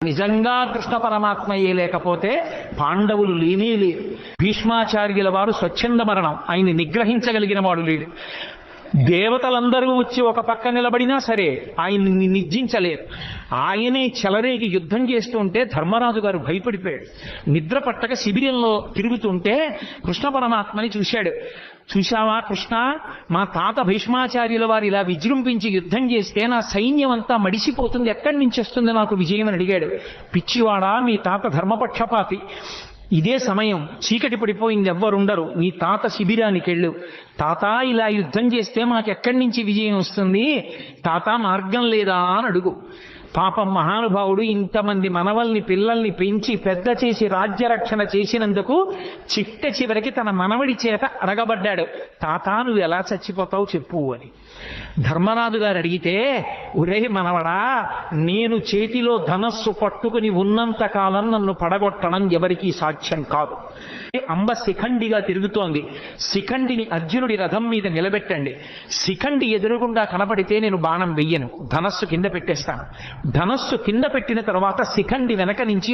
నిజంగా కృష్ణ పరమాత్మయే లేకపోతే పాండవులు లేనే లేరు. భీష్మాచార్యుల వారు స్వచ్ఛంద మరణం, ఆయన్ని నిగ్రహించగలిగిన వాడు లేడు. దేవతలందరూ వచ్చి ఒక పక్క నిలబడినా సరే ఆయన్ని నిర్జించలేరు. ఆయనే చెలరేగి యుద్ధం చేస్తుంటే ధర్మరాజు గారు భయపడిపోయాడు. నిద్ర పట్టక శిబిరంలో తిరుగుతుంటే కృష్ణ పరమాత్మని చూశాడు. చూశావా కృష్ణ, మా తాత భీష్మాచార్యుల వారు ఇలా విజృంభించి యుద్ధం చేస్తే నా సైన్యం అంతా మడిసిపోతుంది, ఎక్కడి నుంచి వస్తుంది నాకు విజయం అని అడిగాడు. పిచ్చివాడా, మీ తాత ధర్మపక్షపాతి. ఇదే సమయం, చీకటి పడిపోయింది, ఎవ్వరుండరు. నీ తాత శిబిరానికి వెళ్ళు. తాత ఇలా యుద్ధం చేస్తే మాకెక్కడి నుంచి విజయం వస్తుంది, తాత మార్గం లేదా అని అడుగు. పాపం మహానుభావుడు ఇంతమంది మనవల్ని పిల్లల్ని పెంచి పెద్ద చేసి రాజ్యరక్షణ చేసినందుకు చిట్ట చివరికి తన మనవడి చేత అడగబడ్డాడు, తాత నువ్వు ఎలా చచ్చిపోతావు చెప్పు అని. ధర్మరాజు గారు అడిగితే, ఒరే మనవడా, నేను చేతిలో ధనస్సు పట్టుకుని ఉన్నంత కాలం నన్ను పడగొట్టడం ఎవరికీ సాధ్యం కాదు. అంబ శిఖండిగా తిరుగుతోంది. శిఖండిని అర్జునుడి రథం మీద నిలబెట్టండి. శిఖండి ఎదురుగుండా కనపడితే నేను బాణం వెయ్యను, ధనస్సు కింద పెట్టేస్తాను. ధనస్సు కింద పెట్టిన తర్వాత శిఖండి వెనక నుంచి